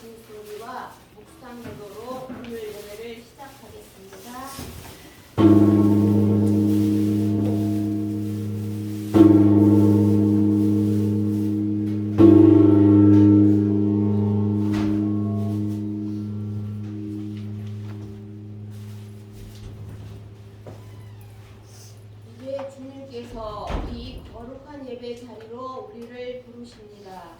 진순이와 묵상 기도로 오늘 예배를 시작하겠습니다. 이제 주님께서 이 거룩한 예배 자리로 우리를 부르십니다.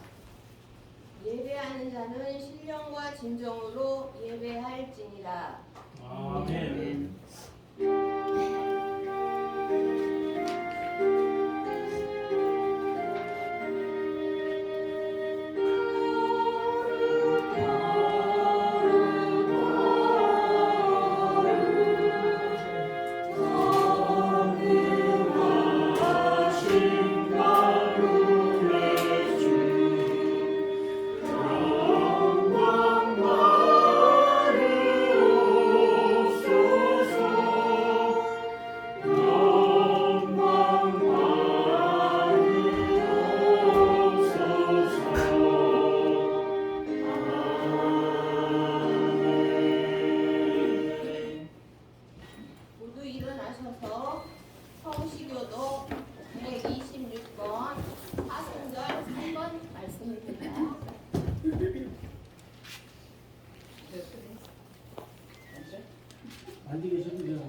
예배하는 자는 신령과 진정으로 예배할지니라. 아멘. 모두 일어나셔서 성시교도 126번 사순절 3번 말씀입니다. 앉아 계셨는데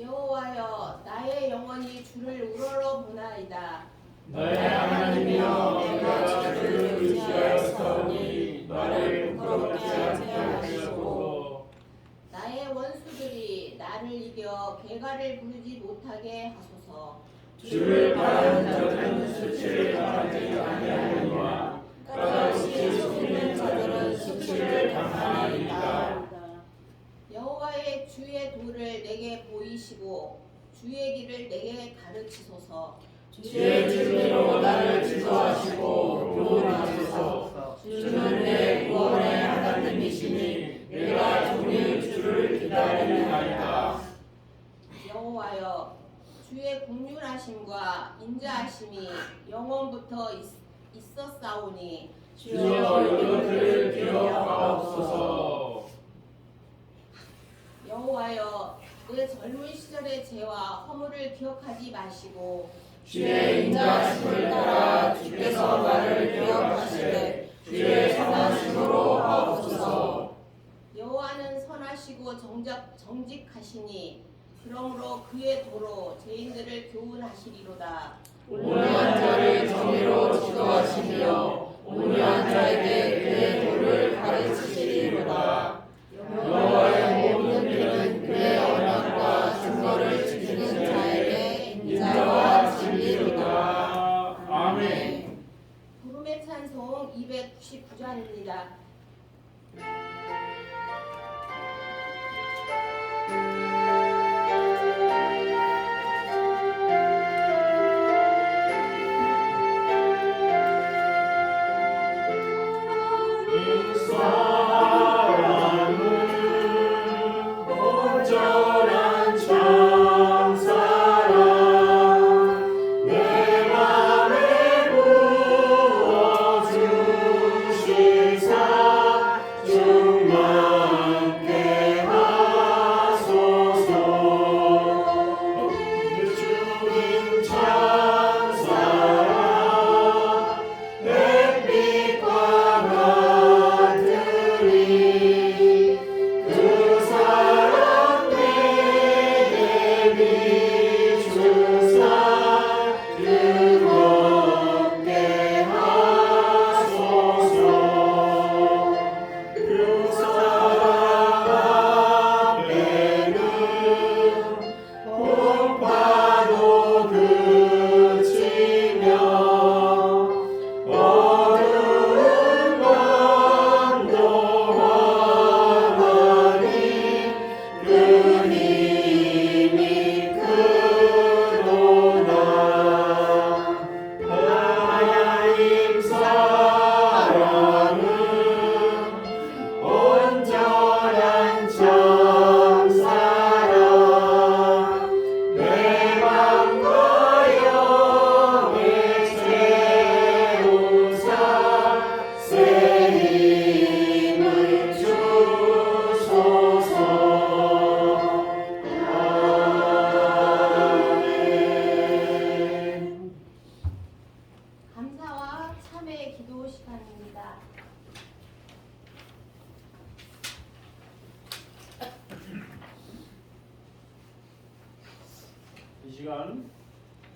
여호와여 나의 영혼이 주를 우러러 보나이다. 나의 하나님이여 내가 주를 의지하였사오니 나를 부끄럽게 하지 아니하시고 나의 원수들이 나를 이겨 개가를 부르지 못하게 하소서. 주를 바라는 자들은 수치를 당하지 아니하리라 까다롭게 속이는 자들은 수치를 당하리이다. 여호와의 주의 도를 내게 보이시고 주의 길을 내게 가르치소서. 주의 진리로 나를 지도하시고 교훈하소서. 주는 내 구원의 하나님이시니 내가 종일 주를 기다리나이다. 여호와여 주의 긍휼하심과 인자하심이 영원부터 있었사오니 주여 이것들을 기억하옵소서. 여호와여 내 젊은 시절의 죄와 허물을 기억하지 마시고 주의 인자하심을 따라 주께서 나를 기억하시되 주의 선하심으로 하옵소서. 여호와는 선하시고 정직하시니 그러므로 그의 도로 죄인들을 교훈하시리로다. 온유한 자를 정의로 지도하시며 온유한 자에게 그의 도를 가르치시리로다. 여호와의 모든 길은 그의 언약과 증거를 지키는 자에게 인자와 진리로다. 아멘. 구름의 찬송 299장입니다. 이 시간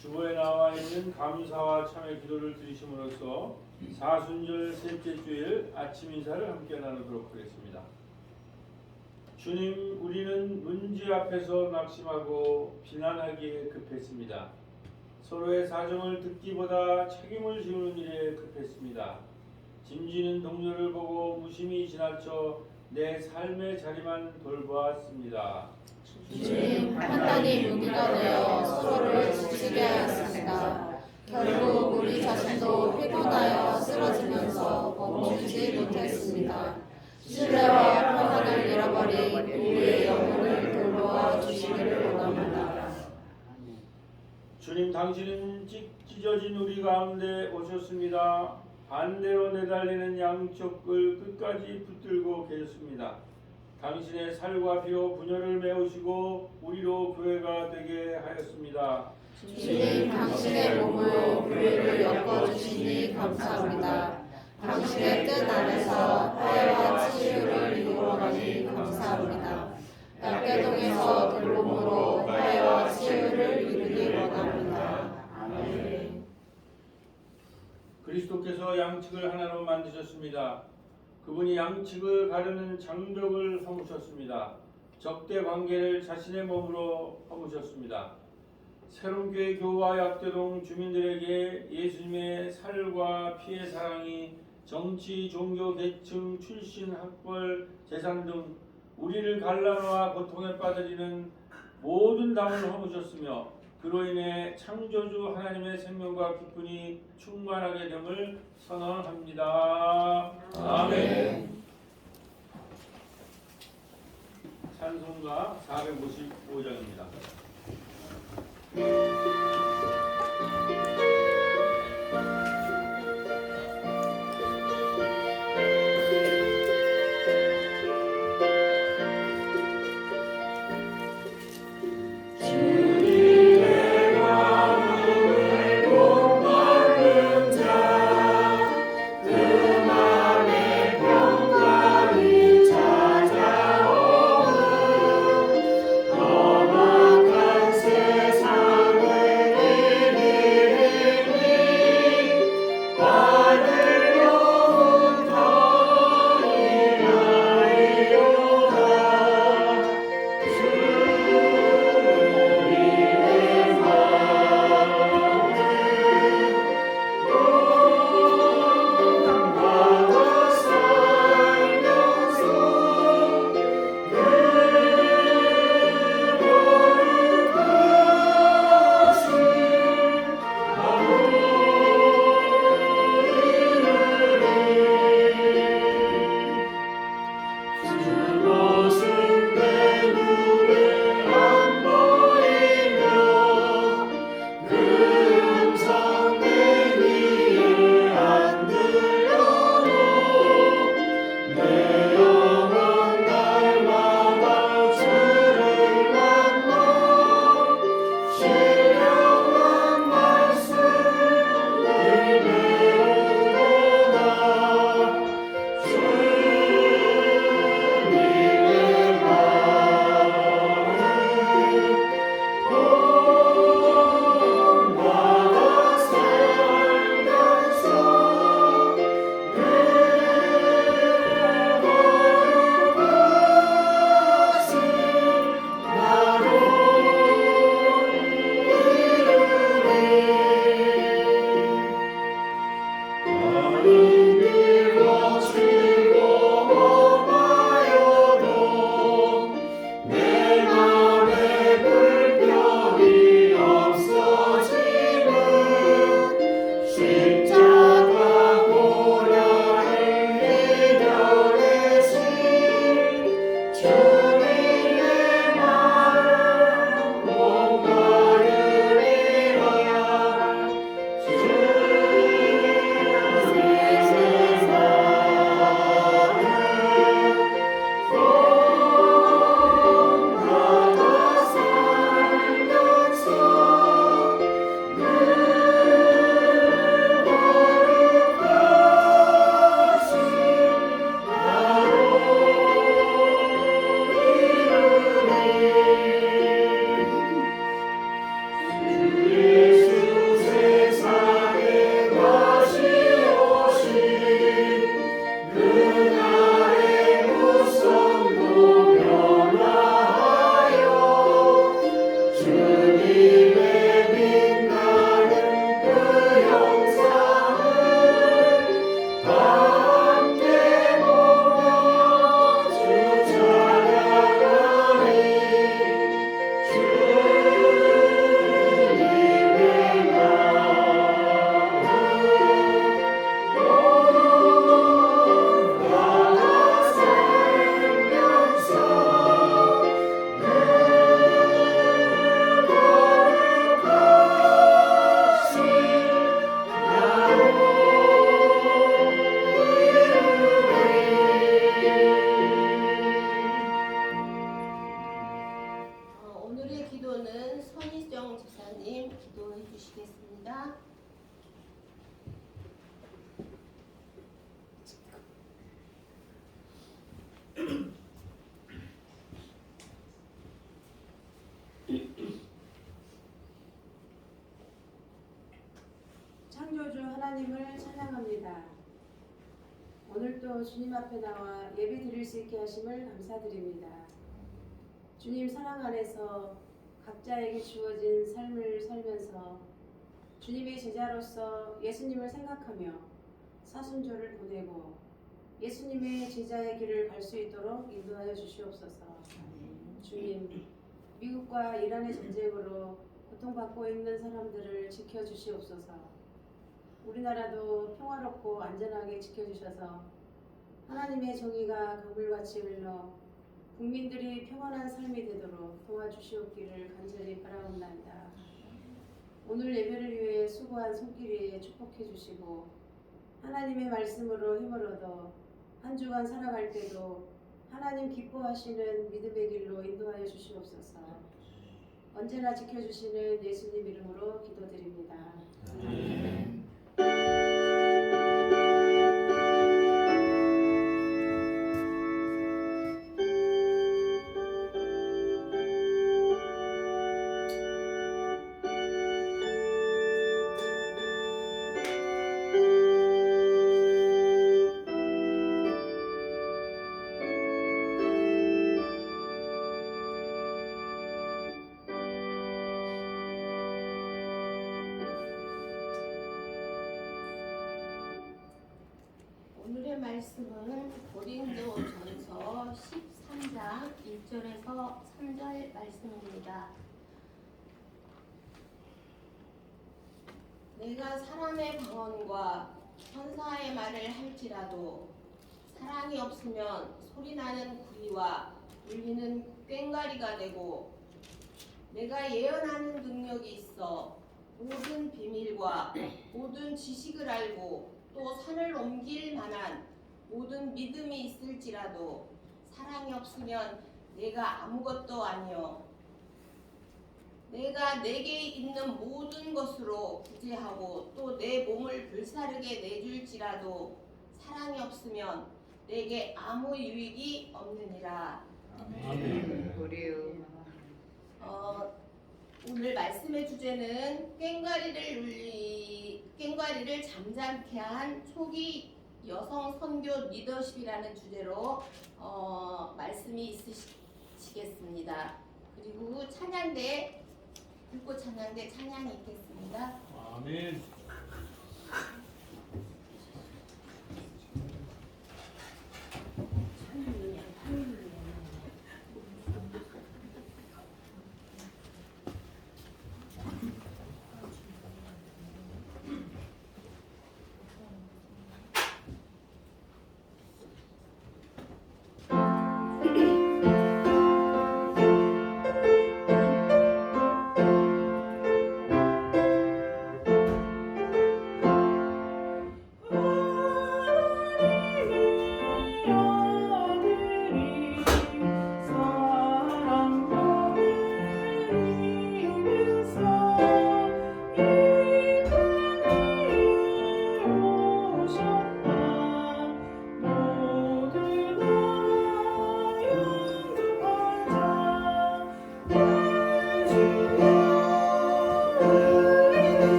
주보에 나와 있는 감사와 참회 기도를 드리심으로써 사순절 셋째 주일 아침 인사를 함께 나누도록 하겠습니다. 주님, 우리는 문제 앞에서 낙심하고 비난하기에 급했습니다. 서로의 사정을 듣기보다 책임을 지우는 일에 급했습니다. 짐지는 동료를 보고 무심히 지나쳐 내 삶의 자리만 돌보았습니다. 주님, 판단이 무기가 되어 서로를 지치게 하였습니다. 결국 우리 자신도 피곤하여 쓰러지면서 멈추지 못했습니다. 신뢰와 평안을 잃어버린 우리의 영혼을 돌보아 주시기를 원합니다. 주님, 당신은 찢어진 우리 가운데 오셨습니다. 반대로 내달리는 양쪽을 끝까지 붙들고 계셨습니다. 당신의 살과 피로 분열을 메우시고 우리로 교회가 되게 하였습니다. 주님, 당신의 몸으로 교회를 엮어주시니 감사합니다. 당신의 뜻 안에서 화해와 치유를 이루어가니 감사합니다. 약계동에서 돌봄으로 화해와 치유를 이루기 원합니다. 아멘. 그리스도께서 양측을 하나로 만드셨습니다. 그분이 양측을 가르는 장벽을 허무셨습니다. 적대 관계를 자신의 몸으로 허무셨습니다. 새롬교회 교우와 약대동 주민들에게 예수님의 살과 피의 사랑이 정치, 종교, 계층, 출신, 학벌, 재산 등 우리를 갈라놓아 고통에 빠뜨리는 모든 담을 허무셨으며 그로 인해 창조주 하나님의 생명과 기쁨이 충만하게 됨을 선언합니다. 아멘. 찬송가 455장입니다. 세상을 기도는 선희정 집사님 기도해 주시겠습니다. 창조주 하나님을 찬양합니다. 오늘도 주님 앞에 나와 예배 드릴 수 있게 하심을 감사드립니다. 주님 사랑 안에서 각자에게 주어진 삶을 살면서 주님의 제자로서 예수님을 생각하며 사순절을 보내고 예수님의 제자의 길을 갈 수 있도록 인도하여 주시옵소서. 주님, 미국과 이란의 전쟁으로 고통받고 있는 사람들을 지켜주시옵소서. 우리나라도 평화롭고 안전하게 지켜주셔서 하나님의 정의가 강물같이 흘러 국민들이 평안한 삶이 되도록 도와주시옵기를 간절히 바라옵나이다. 오늘 예배를 위해 수고한 손길에 축복해 주시고 하나님의 말씀으로 힘을 얻어 한 주간 살아갈 때도 하나님 기뻐하시는 믿음의 길로 인도하여 주시옵소서. 언제나 지켜주시는 예수님 이름으로 기도드립니다. 아멘. 오늘의 말씀은 고린도전서 13장 1절에서 3절 말씀입니다. 내가 사람의 방언과 천사의 말을 할지라도 사랑이 없으면 소리나는 구리와 울리는 꽹과리가 되고 내가 예언하는 능력이 있어 모든 비밀과 모든 지식을 알고 또 산을 옮길 만한 모든 믿음이 있을지라도 사랑이 없으면 내가 아무것도 아니요 내가 내게 있는 모든 것으로 구제하고 또 내 몸을 불사르게 내줄지라도 사랑이 없으면 내게 아무 유익이 없느니라. 아멘. 오늘 말씀의 주제는 꽹과리를 잠잠케 한 초기 여성 선교 리더십이라는 주제로 말씀이 있으시겠습니다. 그리고 찬양대 불꽃 찬양대 찬양이 있겠습니다. 아멘.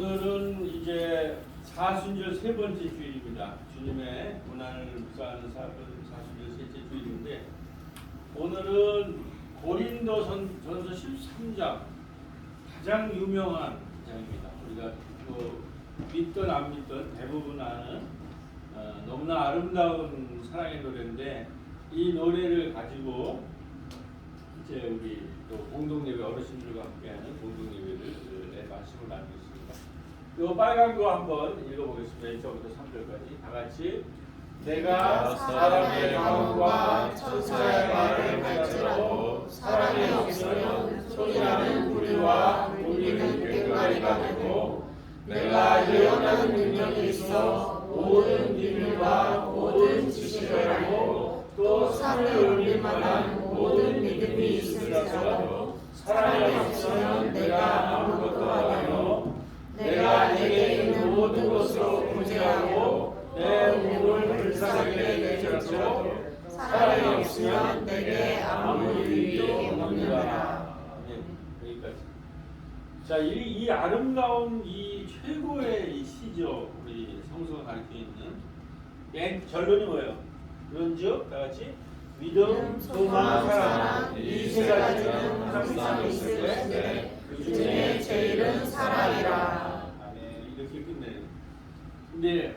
오늘은 이제 사순절 세 번째 주일입니다. 주님의 고난을 묵상하는 사순절 셋째 주일인데 오늘은 고린도전서 13장 가장 유명한 장입니다. 우리가 믿든 안 믿든 대부분 아는 너무나 아름다운 사랑의 노래인데 이 노래를 가지고 이제 우리 또 공동예배 어르신들과 함께하는 공동예배를 말씀을 나누고 있습니다. 이 빨간 거 한번 읽어보겠습니다. 1절부터 3절까지 다 같이 내가 사람의 마음과 천사의 말을 할지라도 사람이 없으면 소리하는 우리와 울리는 꽹과리가 되고 내가 예언하는 능력이 있어 모든 비밀과 모든 지식을 알고 또 산을 올릴 만한 모든 믿음이 있을지라도 사람이 없으면 내가 아무것도 아니요 내가 내게 있는 모든 것으로 구제하고 내 몸을 불쌍하게 내줄지라도 사람이 없으면 내게 아무 유익이 없느니라. 여기까지. 자, 이 아름다운 이 최고의 이 시죠. 우리 성서가 가르쳐 있는 맨 결론이 뭐예요? 그런즉 다 같이 믿음, 소망, 사랑 이 세 가지는 항상 있을 때 그 중에 제일은 사랑이라. 아멘. 이렇게 끝내요. 근데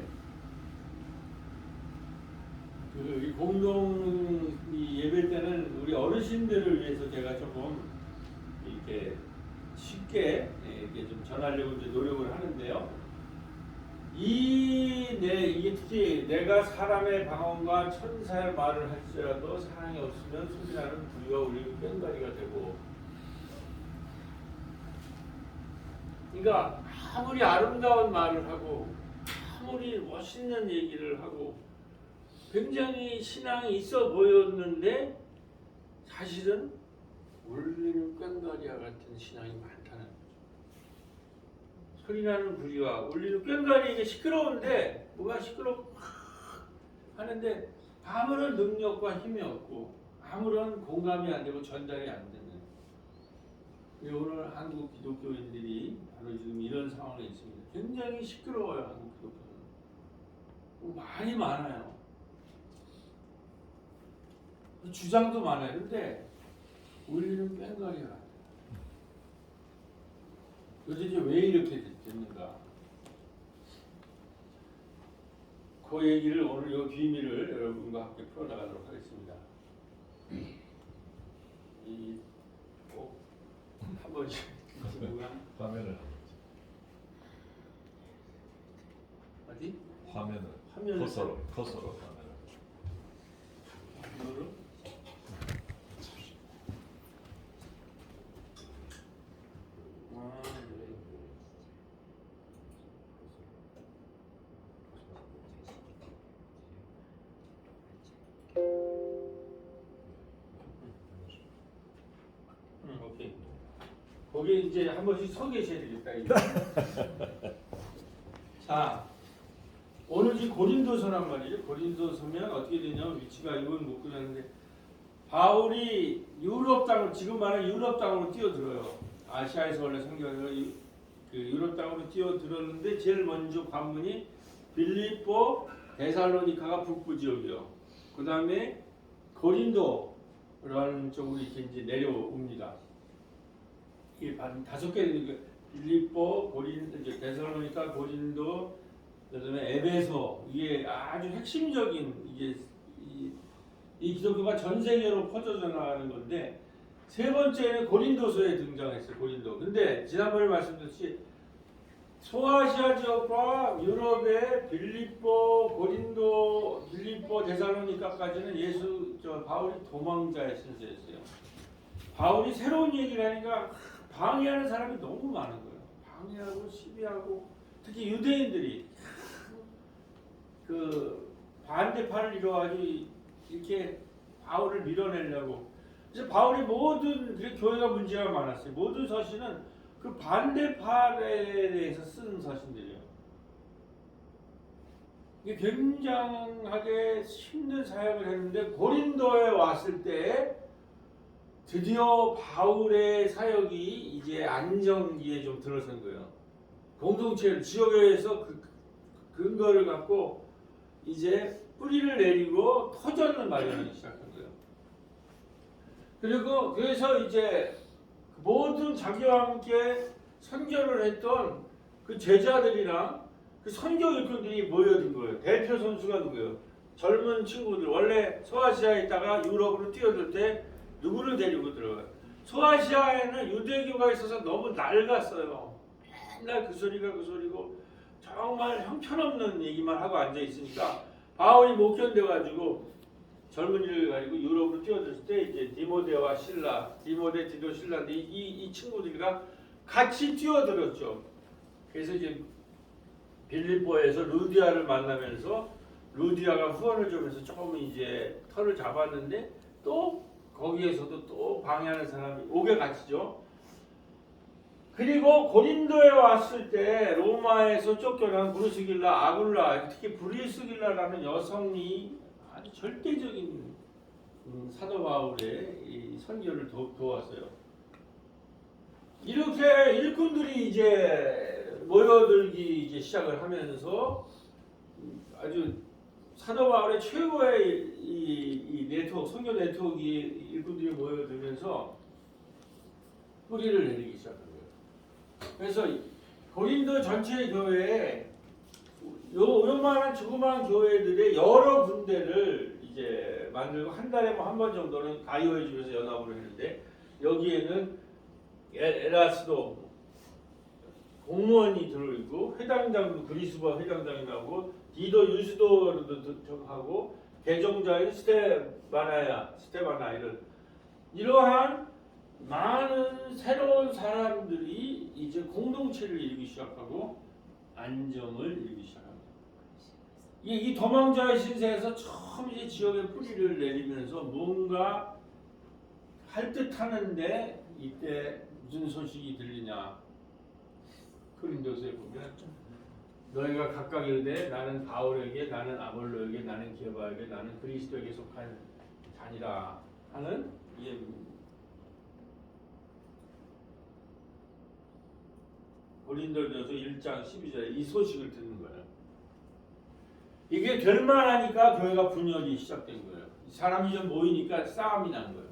이 공동 예배 때는 우리 어르신들을 위해서 제가 조금 이렇게 쉽게 이렇게 좀 전하려고 이제 노력을 하는데요. 이게 특히 내가 사람의 방언과 천사의 말을 할지라도 사랑이 없으면 소리나는 불과 울리는 꽹과리가 되고. 그러니까 아무리 아름다운 말을 하고 아무리 멋있는 얘기를 하고 굉장히 신앙이 있어 보였는데 사실은 울리는 꽹과리와 같은 신앙이 많다는 거죠. 소리나는 부리와 울리는 꽹과리 이게 시끄러운데 뭐가 시끄럽고 하는데 아무런 능력과 힘이 없고 아무런 공감이 안 되고 전달이 안 되는 오늘 한국 기독교인들이 바로 지금 이런 상황에 있습니다. 굉장히 시끄러워요. 한국 기독교는 많이 많아요. 주장도 많아요. 근데 울리는 꽹과리가 도대체 왜 이렇게 됐는가? 그 얘기를 오늘 이 비밀을 여러분과 함께 풀어나가도록 하겠습니다. 꼭 한 번씩 화면을 어디? 화면을 커서로 화면을 이거로? 오케이. 거기 이제 한 번씩 서 계셔야 되겠다. 자, 오늘 지금 고린도서란 말이죠. 고린도서면 어떻게 되냐면 위치가 이건 못 그렸는데 바울이 유럽 땅으로 지금 말하는 유럽 땅으로 뛰어들어요. 아시아에서 원래 선교해서 그 유럽 땅으로 뛰어들었는데 제일 먼저 관문이 빌립보, 데살로니카가 북부 지역이요. 그 다음에 고린도라는 쪽으로 이렇게 이제 내려옵니다. 이 다섯 개 빌립보, 이제 데살로니카, 고린도, 그다음에 에베소 이게 아주 핵심적인 이게 이 기독교가 전 세계로 퍼져져 나가는 건데 세 번째는 고린도서에 등장했어요. 고린도. 근데 지난번에 말씀드렸듯이 소아시아 지역과 유럽의 빌립보, 고린도, 빌립보, 데살로니카까지는 바울이 도망자의 신세였어요. 바울이 새로운 얘기를 하니까 방해하는 사람이 너무 많은 거예요. 방해하고 시비하고 특히 유대인들이 그 반대파를 이뤄가지고 이렇게 바울을 밀어내려고. 그래서 바울이 모든 교회가 문제가 많았어요. 모든 서신은 그 반대파에 대해서 쓴 서신들이에요. 이게 굉장하게 힘든 사역을 했는데 고린도에 왔을 때 드디어 바울의 사역이 이제 안정기에 좀 들어선 거예요. 공동체를 지역에서 그 근거를 갖고 이제 뿌리를 내리고 터전을 마련하기 시작한 거예요. 그리고 그래서 이제 모든 자기와 함께 선교를 했던 그 제자들이랑 그 선교 일꾼들이 모여든 거예요. 대표 선수가 누구예요? 젊은 친구들. 원래 소아시아에 있다가 유럽으로 뛰어들 때 누구를 데리고 들어가요? 소아시아에는 유대교가 있어서 너무 낡았어요. 맨날 그 소리가 그 소리고 정말 형편없는 얘기만 하고 앉아 있으니까 바울이 못 견뎌가지고 젊은이를 가지고 유럽으로 뛰어들었을 때 이제 디모데와 실라, 디모데, 디도, 실라인데 이 친구들과 같이 뛰어들었죠. 그래서 이제 빌립보에서 루디아를 만나면서 루디아가 후원을 주면서 조금 이제 털을 잡았는데 또 거기에서도 또 방해하는 사람이 옥에 갇히죠. 그리고 고린도에 왔을 때 로마에서 쫓겨난 브루스길라, 아굴라, 특히 브리스길라라는 여성이 아주 절대적인 사도 바울의 이 선교를 도왔어요. 이렇게 일꾼들이 이제 모여들기 이제 시작을 하면서 아주 사도 바울의 최고의 이 네트워크, 선교 네트워크 일꾼들이 모여들면서 뿌리를 내리기 시작한 거예요. 그래서 고린도 전체 교회에 요만한 조그마한 교회들의 여러 군데를 이제 만들고 한 달에 뭐 한 번 정도는 가이오의 집에서 연합으로 했는데 여기에는 에라스도 공무원이 들어있고 회당장도 그리스바 회당장이 나오고 디도 유스도도 하고 개종자인 스테바나 이러한 많은 새로운 사람들이 이제 공동체를 이루기 시작하고 안정을 이루기 시작합니다. 이 도망자의 신세에서 처음 이제 지역에 뿌리를 내리면서 뭔가 할 듯하는데 이때 무슨 소식이 들리냐? 고린도서에 보면 너희가 각각 이르되 나는 바울에게, 나는 아볼로에게, 나는 게바에게, 나는 그리스도에게 속한 자니라 하는 이 고린도전서 1장 12절에 이 소식을 듣는 거예요. 이게 될 만하니까 교회가 분열이 시작된 거예요. 사람이 좀 모이니까 싸움이 난 거예요.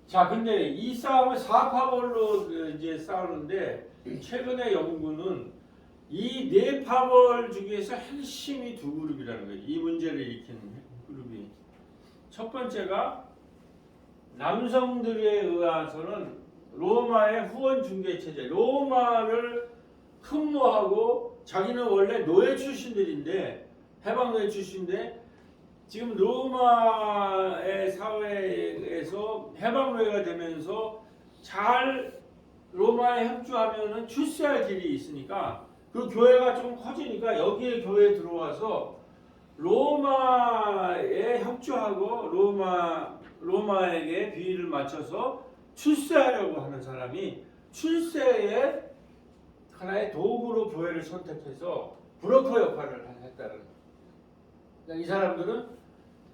자, 근데 이 싸움을 사파벌로 이제 싸우는데 최근의 연구는 이 네 파벌 중에서 핵심이 두 그룹이라는 거예요. 이 문제를 일으키는 그룹이. 첫 번째가 남성들에 의해서는 로마의 후원 중개 체제, 로마를 흠모하고 자기는 원래 노예 출신들인데 해방 노예 출신인데 지금 로마의 사회에서 해방 노예가 되면서 잘 로마에 협조하면은 출세할 길이 있으니까 그 교회가 좀 커지니까 여기에 교회에 들어와서 로마에 협조하고 로마에게 비위를 맞춰서 출세하려고 하는 사람이 출세의 하나의 도구로 교회를 선택해서 브로커 역할을 했다는 거예요. 이 사람들은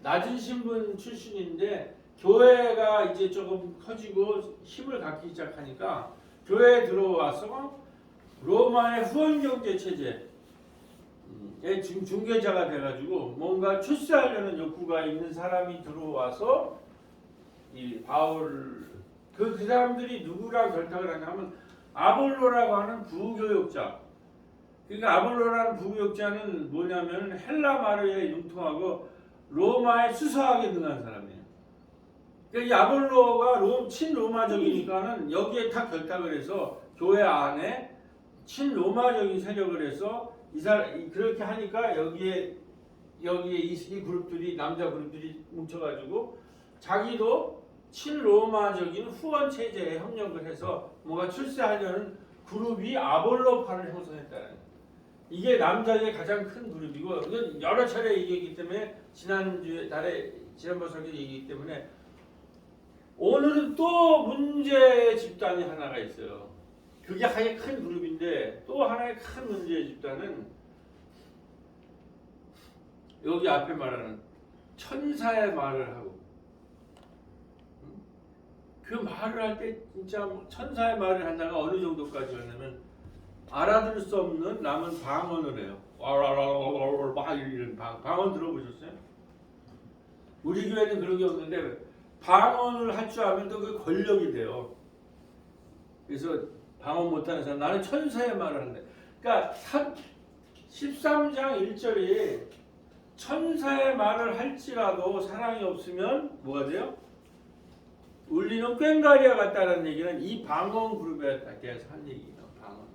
낮은 신분 출신인데 교회가 이제 조금 커지고 힘을 갖기 시작하니까 교회에 들어와서 로마의 후원경제 체제의 중개자가 돼가지고 뭔가 출세하려는 욕구가 있는 사람이 들어와서 이 바울 그 사람들이 누구랑 결탁을 하냐면 아볼로라고 하는 부교역자. 그러니까 아볼로라는 부교역자는 뭐냐면 헬라 말에 융통하고 로마에 수사하게 능한 사람이에요. 그러니까 이 아볼로가 친로마적이니까는 여기에 다 결탁을 해서 교회 안에 친로마적인 세력을 해서 그렇게 하니까 여기에 이 그룹들이 남자 그룹들이 뭉쳐가지고 자기도 친로마적인 후원 체제에 협력을 해서 뭔가 출세하려는 그룹이 아볼로파를 형성했다는 거예요. 이게 남자의 가장 큰 그룹이고 이건 여러 차례 얘기했기 때문에 지난번 설교 얘기했기 때문에 오늘은 또 문제의 집단이 하나가 있어요. 그게 하나의 큰 그룹인데 또 하나의 큰 문제의 집단은 여기 앞에 말하는 천사의 말을 하고 그 말을 할 때 진짜 천사의 말을 하다가 어느 정도까지 하냐면 알아들을 수 없는 남은 방언을 해요. 막 이런 방언 들어보셨어요? 우리 교회는 그런 게 없는데 방언을 할 줄 알면 또 그 권력이 돼요. 그래서 방언 못하는 사람 나는 천사의 말을 하는데 그러니까 13장 1절이 천사의 말을 할지라도 사랑이 없으면 뭐가 돼요? 울리는 꽹과리와 같다는 얘기는 이 방언 그룹에 대해서 한 얘기예요. 방언.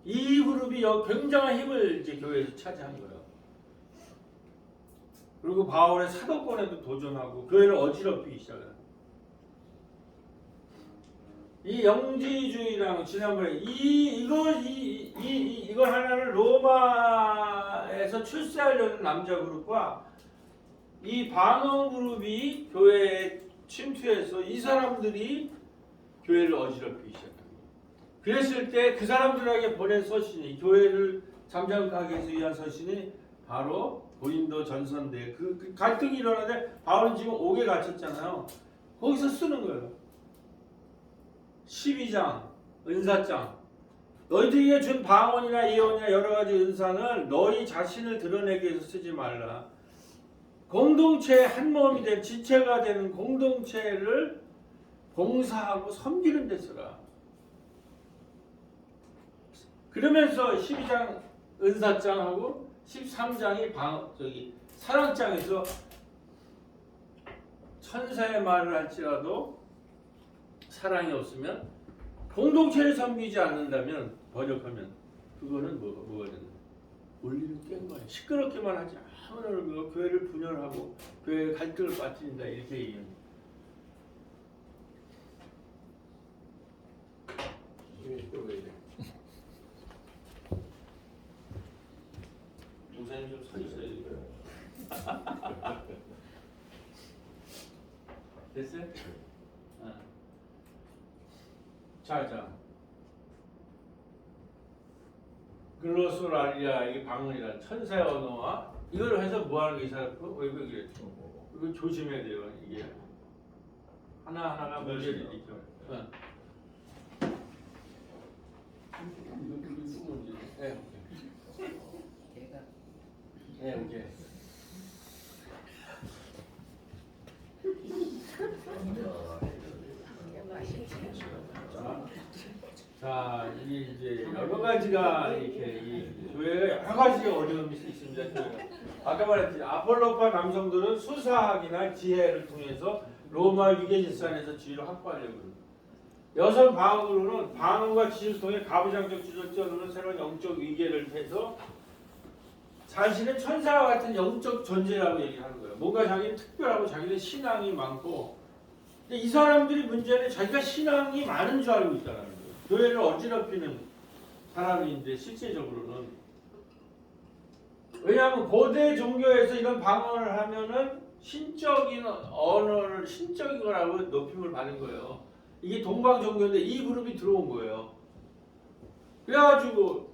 이 그룹이 굉장한 힘을 이제 교회에서 차지한 거예요. 그리고 바울의 사도권에도 도전하고 교회를 어지럽히기 시작해요. 이 영지주의랑 지난번에 이걸 하나를 로마에서 출세하려는 남자 그룹과 이 방언 그룹이 교회에 침투해서 이 사람들이 교회를 어지럽히기 시작합니다. 그랬을 때 그 사람들에게 보낸 서신이 교회를 잠잠하게 하기 위한 서신이 바로 고린도 전서인데 그 갈등이 일어나는데 바울은 지금 옥에 갇혔잖아요. 거기서 쓰는 거예요. 12장 은사장 너희들에게 준 방언이나 예언이나 여러 가지 은사는 너희 자신을 드러내기 위해서 쓰지 말라. 공동체의 한 몸이 된 지체가 되는 공동체를 봉사하고 섬기는 데 쓰라. 그러면서 12장 은사장하고 13장이 사랑장에서 천사의 말을 할지라도 사랑이 없으면 공동체를 섬기지 않는다면 번역하면 그거는 뭐가 되는 거예요? 울리는 꽹과리 시끄럽게만 하지 아무나 교회를 분열하고 교회의 갈등을 빠뜨린다 이렇게 얘기합니다. 목사님 좀 서 있어요. 됐어요? 자. 글로소라리아 이게 방언이란 천사의 언어와 이걸 해서 뭐 하는 게 이 사람 왜 그래? 이거 조심해야 돼요. 이게 하나하나가 문제를 일으켜. 네, 오케이. 자, 이제 여러 가지가 이렇게 이 교회에 여러 가지 어려움이 있습니다. 아까 말했듯이 아폴로파 남성들은 수사학이나 지혜를 통해서 로마 위계질산에서 지위를 확보하려고 합니다. 여성 방언으로는 방언과 지식을 통해 가부장적 지도자로는 새로운 영적 위계를 해서 자신은 천사와 같은 영적 존재라고 얘기하는 거예요. 뭔가 자기는 특별하고 자기는 신앙이 많고 근데 이 사람들이 문제는 자기가 신앙이 많은 줄 알고 있다는 거예요. 교회를 어지럽히는 사람인데 실제적으로는 왜냐하면 고대 종교에서 이런 방언을 하면은 신적인 언어를 신적인 거라고 높임을 받은 거예요. 이게 동방 종교인데 이 그룹이 들어온 거예요. 그래가지고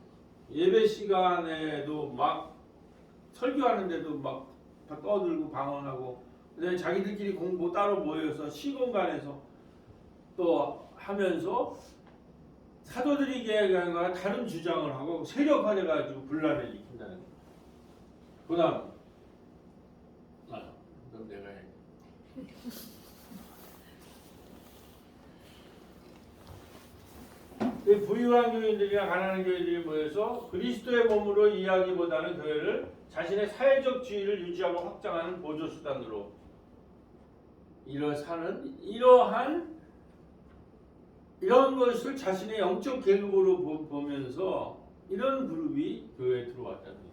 예배 시간에도 막 설교하는데도 막 떠들고 방언하고 그다음에 자기들끼리 공부 따로 모여서 시공간에서 또 하면서 사도들이 얘기하는 거와 다른 주장을 하고 세력화돼가지고 분란을 일으킨다는 거예요. 그 다음 그럼 내가 해. 부유한 교인들이나 가난한 교인들이 모여서 그리스도의 몸으로 이해하기보다는 교회를 자신의 사회적 지위를 유지하고 확장하는 보조 수단으로 이런 것을 자신의 영적 계급으로 보면서 이런 그룹이 교회에 들어왔다는 거예요.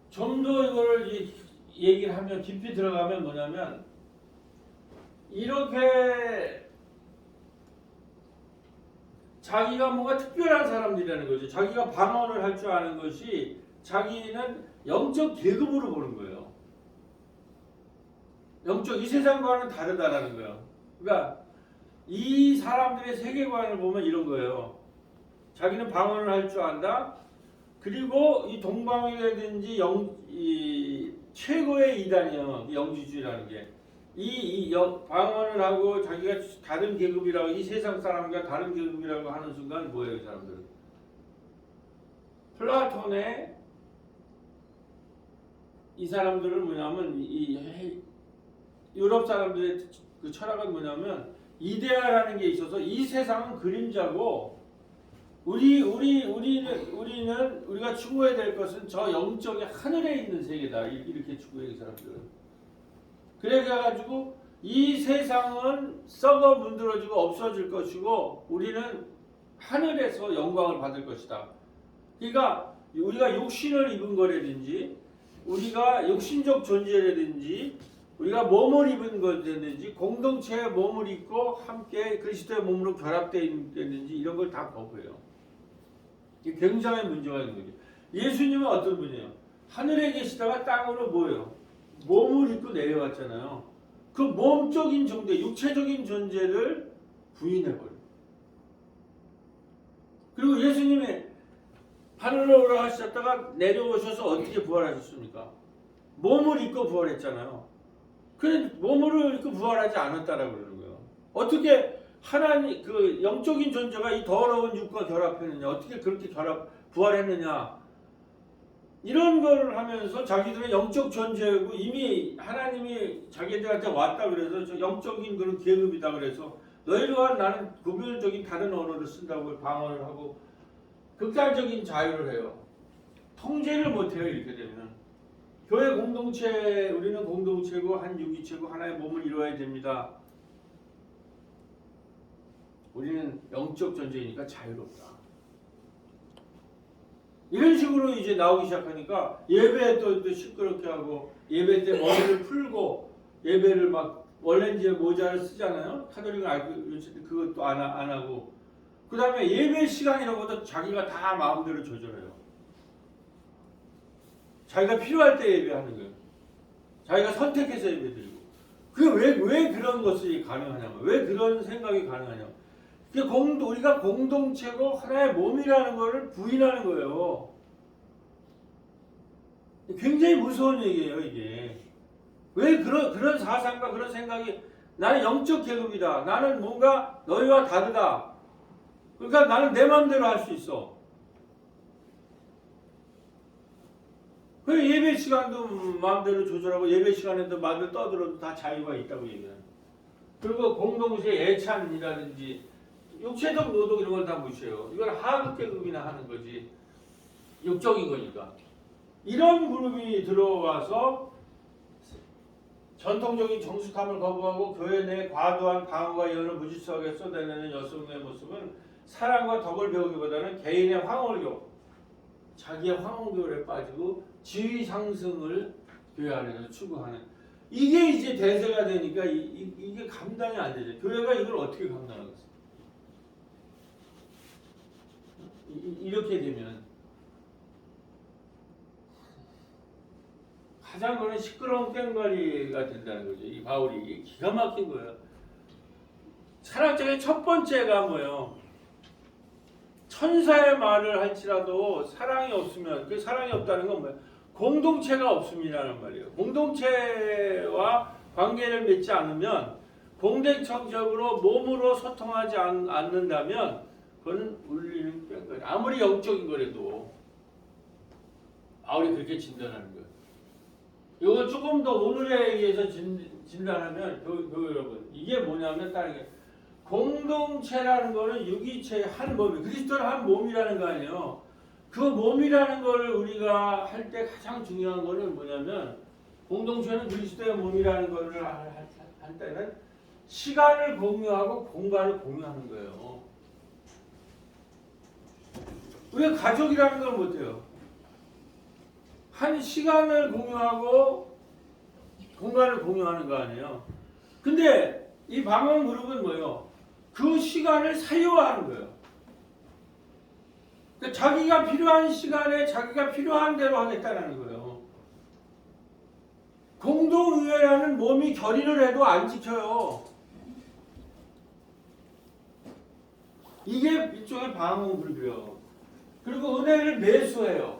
좀 더 이거를 얘기를 하면 깊이 들어가면 뭐냐면 이렇게 자기가 뭔가 특별한 사람들이라는 거죠. 자기가 방언을 할 줄 아는 것이 자기는 영적 계급으로 보는 거예요. 이 세상과는 다르다라는 거예요. 그러니까 이 사람들의 세계관을 보면 이런 거예요. 자기는 방언을 할 줄 안다. 그리고 이 동방이라든지 최고의 이단이에요. 영지주의라는 게. 방언을 하고 자기가 다른 계급이라고, 이 세상 사람과 다른 계급이라고 하는 순간 뭐예요, 이 사람들은? 플라톤의 이 사람들은 뭐냐면, 이 유럽 사람들의 그 철학은 뭐냐면, 이데아라는 게 있어서 이 세상은 그림자고, 우리는 우리가 추구해야 될 것은 저 영적인 하늘에 있는 세계다. 이렇게 추구해요, 이 사람들은. 그래가지고 이 세상은 썩어 문드러지고 없어질 것이고 우리는 하늘에서 영광을 받을 것이다. 그러니까 우리가 육신을 입은 거라든지 우리가 육신적 존재라든지 우리가 몸을 입은 거라든지 공동체의 몸을 입고 함께 그리스도의 몸으로 결합되어 있는지 이런 걸 다 거부해요. 이게 굉장히 문제가 있는 거죠. 예수님은 어떤 분이에요? 하늘에 계시다가 땅으로 뭐예요? 몸을 입고 내려왔잖아요. 그 몸적인 존재, 육체적인 존재를 부인해버려요. 그리고 예수님이 하늘로 올라가셨다가 내려오셔서 어떻게 부활하셨습니까? 몸을 입고 부활했잖아요. 그런데 몸을 입고 부활하지 않았다라고 그러는 거예요. 어떻게 하나님 그 영적인 존재가 이 더러운 육과 결합했느냐? 어떻게 그렇게 부활했느냐? 이런 걸 하면서 자기들의 영적 존재고 이미 하나님이 자기들한테 왔다 그래서 저 영적인 그런 계급이다 그래서 너희와 나는 구별적인 다른 언어를 쓴다고 방언을 하고 극단적인 자유를 해요. 통제를 못해요. 이렇게 되면 교회 공동체 우리는 공동체고 한 유기체고 하나의 몸을 이루어야 됩니다. 우리는 영적 존재이니까 자유롭다. 이런 식으로 이제 나오기 시작하니까 예배 또 시끄럽게 하고 예배 때 머리를 풀고 예배를 막 원래 이제 모자를 쓰잖아요. 카톨릭은 그것도 안 하고 그 다음에 예배 시간이라는 것도 자기가 다 마음대로 조절해요. 자기가 필요할 때 예배하는 거예요. 자기가 선택해서 예배드리고 그게 왜 그런 것이 가능하냐면 왜 그런 생각이 가능하냐면 우리가 공동체고 하나의 몸이라는 것을 부인하는 거예요. 굉장히 무서운 얘기예요, 이게. 왜 그런 사상과 그런 생각이 나는 영적 계급이다. 나는 뭔가 너희와 다르다. 그러니까 나는 내 마음대로 할 수 있어. 그 예배 시간도 마음대로 조절하고 예배 시간에도 마음대로 떠들어도 다 자유가 있다고 얘기해요. 그리고 공동체 예찬이라든지 육체적 노동 이런 걸 다 무시해요. 이건 하급 계급이나 하는 거지. 육적인 거니까. 이런 그룹이 들어와서 전통적인 정숙함을 거부하고 교회 내 과도한 방어와 예언을 무질서하게 쏟아내는 여성의 모습은 사랑과 덕을 배우기보다는 개인의 황홀교, 자기의 황홀교에 빠지고 지위 상승을 교회 안에서 추구하는 이게 이제 대세가 되니까 이게 감당이 안 되죠. 교회가 이걸 어떻게 감당하겠어요? 이렇게 되면 가장 그런 시끄러운 깽가리가 된다는 거죠. 이 바울이 기가 막힌 거예요. 철학적인 첫 번째가 뭐예요? 천사의 말을 할지라도 사랑이 없으면 그 사랑이 없다는 건 뭐예요? 공동체가 없음이라는 말이에요. 공동체와 관계를 맺지 않으면 공동체적으로 몸으로 소통하지 않는다면 그건 울리는 뺑거리. 아무리 영적인 거라도 바울이 그렇게 진단하는 거예요. 이거 조금 더 오늘에 의해서 진단하면 교회 여러분 이게 뭐냐면 다른 게 공동체라는 거는 유기체의 한 몸이 그리스도는 한 몸이라는 거 아니에요. 그 몸이라는 걸 우리가 할 때 가장 중요한 거는 뭐냐면 공동체는 그리스도의 몸이라는 거를 할 때는 시간을 공유하고 공간을 공유하는 거예요. 우리가 가족이라는 걸 못해요. 한 시간을 공유하고 공간을 공유하는 거 아니에요. 근데 이 방언 그룹은 뭐예요? 그 시간을 사유화하는 거예요. 그러니까 자기가 필요한 시간에 자기가 필요한 대로 하겠다는 거예요. 공동의회라는 몸이 결의를 해도 안 지켜요. 이게 일종의 방언 그룹이에요. 그리고 은혜를 매수해요.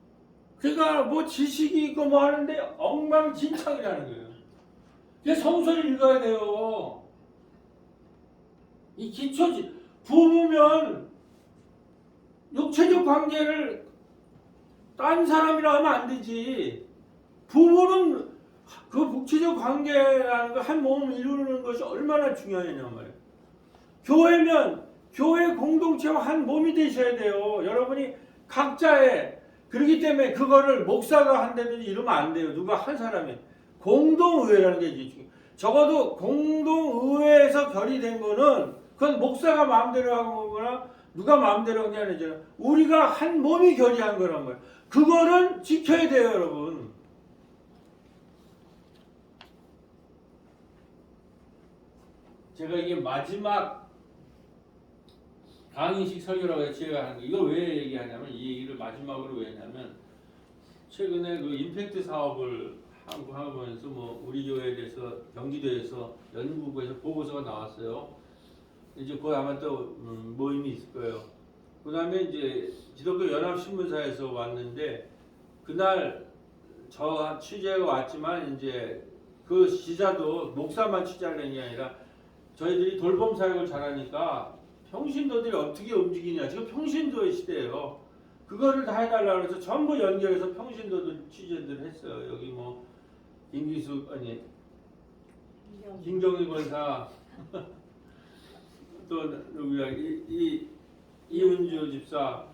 그러니까 뭐 지식이 있고 뭐 하는데 엉망진창이라는 거예요. 이게 성서를 읽어야 돼요. 이 기초지. 부부면 육체적 관계를 딴 사람이라 하면 안 되지. 부부는 그 육체적 관계라는 거 한 몸을 이루는 것이 얼마나 중요하냐 말이에요. 교회면 교회 공동체와 한 몸이 되셔야 돼요. 여러분이 각자의 그렇기 때문에 그거를 목사가 한다든지 이러면 안 돼요. 누가 한 사람이 공동의회라는 게 있지. 적어도 공동의회에서 결의된 거는 그건 목사가 마음대로 하는 거거나 누가 마음대로 하는 게 아니잖아. 우리가 한 몸이 결의한 거란 말이에요. 그거는 지켜야 돼요, 여러분. 제가 이게 마지막 강의식 설교라고 해서 제가 하는 거. 이거 왜 얘기하냐면 이 얘기를 마지막으로 왜 했냐면 최근에 그 임팩트 사업을 하면서 뭐 우리 교회에 대해서 경기도에서 연구부에서 보고서가 나왔어요. 이제 거기 아마 또 모임이 있을 거예요. 그 다음에 이제 기독교 연합신문사에서 왔는데 그날 저 취재가 왔지만 이제 그 기자도 목사만 취재하는 게 아니라 저희들이 돌봄 사역을 잘하니까 평신도들이 어떻게 움직이냐. 지금 평신도의 시대예요. 그거를 다 해달라고 해서 전부 연결해서 평신도들 취재들 했어요. 여기 뭐 김기숙 아니 김경희 권사 또 누구야 이은주 집사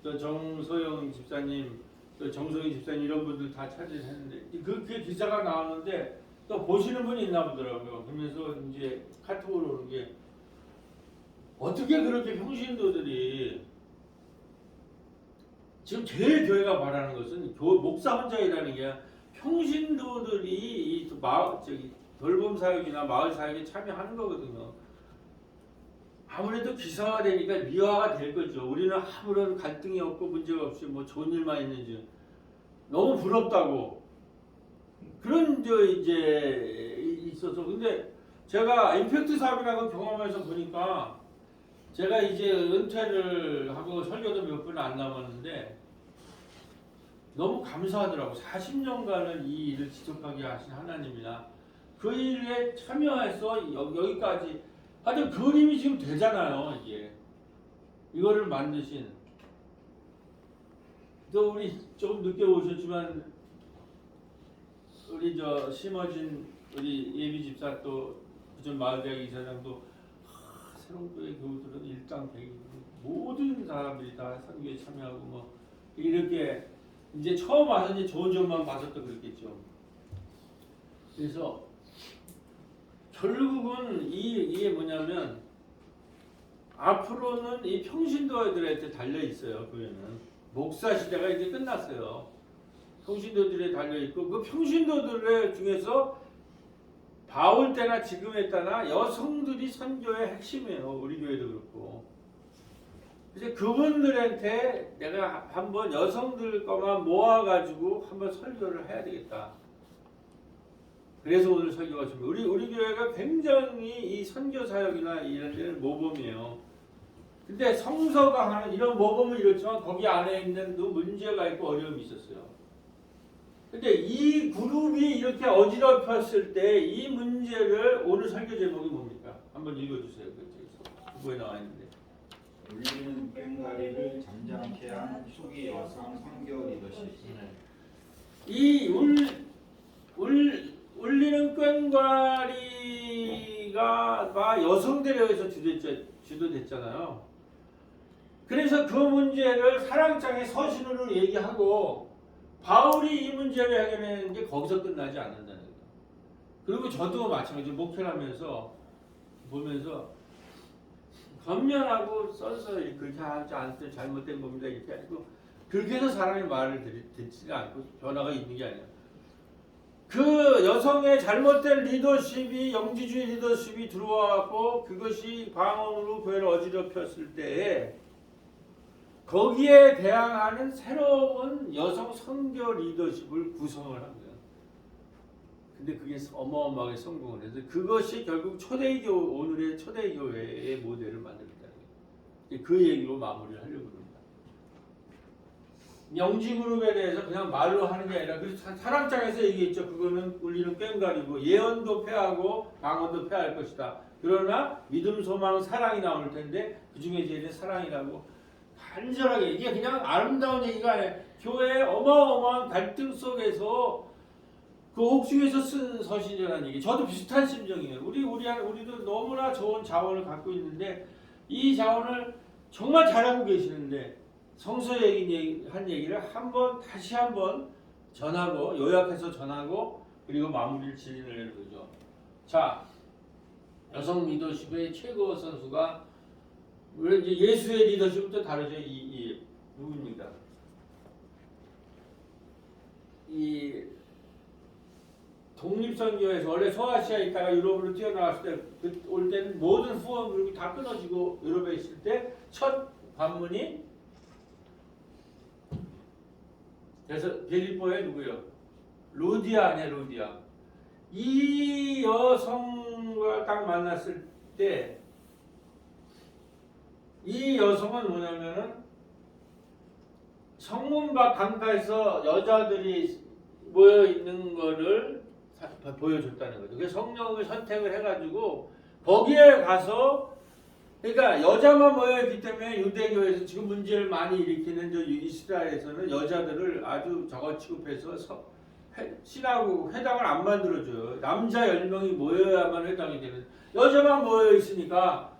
또 정소영 집사님 또 정소희 집사님 이런 분들 다 차지를 했는데 그 기사가 나오는데 또 보시는 분이 있나 보더라고요. 그러면서 이제 카톡으로 오는 게 어떻게 그렇게 평신도들이 지금 제일 교회가 바라는 것은 목사 혼자 일하는 게 아니라 평신도들이 이 돌봄 사역이나 마을 사역에 참여하는 거거든요. 아무래도 기사화되니까 미화가 될 거죠. 우리는 아무런 갈등이 없고 문제가 없이 뭐 좋은 일만 있는지 너무 부럽다고 그런 이제 있어서 근데 제가 임팩트 사업이라고 경험해서 보니까 제가 이제 은퇴를 하고 설교도 몇 분 안 남았는데 너무 감사하더라고. 40년간을 이 일을 지속하게 하신 하나님이나 그 일에 참여해서 여기까지 하여튼 그림이 지금 되잖아요. 이게 이거를 만드신 또 우리 조금 늦게 오셨지만 우리 저 심어진 우리 예비 집사 또 부천 마을대학 이사장도 새로운 교회 교우들은 일당백이 모든 사람들이 다 선교에 참여하고 뭐 이렇게 이제 처음 와서 이제 좋은 점만 봐서 또 그랬겠죠. 그래서 결국은 이게 뭐냐면 앞으로는 이 평신도들한테 달려 있어요. 교회는 목사 시대가 이제 끝났어요. 평신도들에 달려 있고 그 평신도들 중에서 바울 때나 지금에 따라 여성들이 선교의 핵심이에요. 우리 교회도 그렇고. 이제 그분들한테 내가 한번 여성들 것만 모아가지고 한번 설교를 해야 되겠다. 그래서 오늘 설교가 좀 우리 교회가 굉장히 이 선교 사역이나 이런 데는 모범이에요. 근데 성서가 하는 이런 모범은 이렇지만 거기 안에 있는 또 문제가 있고 어려움이 있었어요. 근데 이 그룹이 이렇게 어지럽혔을 때 이 문제를 오늘 설교 제목이 뭡니까? 한번 읽어주세요. 그거에 나와 있는데. 울리는 꽹과리를 잠잠케 한 초기 여성 선교 리더십. 이 울리는 꽹과리가 여성들에 의해서 주도됐잖아요. 그래서 그 문제를 사랑장의 서신으로 얘기하고 바울이 이 문제를 해결했는데 거기서 끝나지 않는다는 거예요. 그리고 저도 마찬가지로 목회를 하면서 보면서 권면하고 써서 그렇게 하지 않을 잘못된 겁니다 이렇게 하고 그렇게 해서 사람이 말을 듣지 않고 변화가 있는 게 아니에요. 그 여성의 잘못된 리더십이 영지주의 리더십이 들어와고 그것이 방언으로 교회를 어지럽혔을 때에 거기에 대항하는 새로운 여성 선교 리더십을 구성을 한 거예요. 근데 그게 어마어마하게 성공을 해서 그것이 결국 오늘의 초대교회의 모델을 만들었다는 거예요. 그 얘기로 마무리를 하려고 합니다. 명지그룹에 대해서 그냥 말로 하는 게 아니라 그 사랑장에서 얘기했죠. 그거는 우리는 꽹과리고 예언도 패하고 방언도 패할 것이다. 그러나 믿음, 소망, 사랑이 나올 텐데 그 중에 제일 사랑이라고 간절하게 이게 그냥 아름다운 얘기가 아니에요. 교회의 어마어마한 갈등 속에서 그 옥중에서 쓴 서신이라는 얘기. 저도 비슷한 심정이에요. 우리도 너무나 좋은 자원을 갖고 있는데 이 자원을 정말 잘하고 계시는데 성서 한 얘기를 다시 한번 전하고 요약해서 전하고 그리고 마무리를 지으려는 거죠. 자, 여성 리더십의 최고 선수가 물론 이제 예수의 리더십부터 다르죠. 이 누구입니까? 이 독립선교에서 원래 소아시아에 있다가 유럽으로 뛰어나왔을 때 올 때는 모든 후원 그룹이 다 끊어지고 유럽에 있을 때 첫 관문이 그래서 빌립보의 누구요? 루디아 아니야 루디아. 이 여성과 딱 만났을 때 이 여성은 뭐냐면은 성문 밖 강가에서 여자들이 모여 있는 거를 보여줬다는 거죠. 그래서 성령을 선택을 해가지고 거기에 가서 그러니까 여자만 모여있기 때문에 유대교에서 지금 문제를 많이 일으키는 저 이스라엘에서는 여자들을 아주 저거 취급해서 신하고 회당을 안 만들어줘요. 남자 10명이 모여야만 회당이 되는 여자만 모여있으니까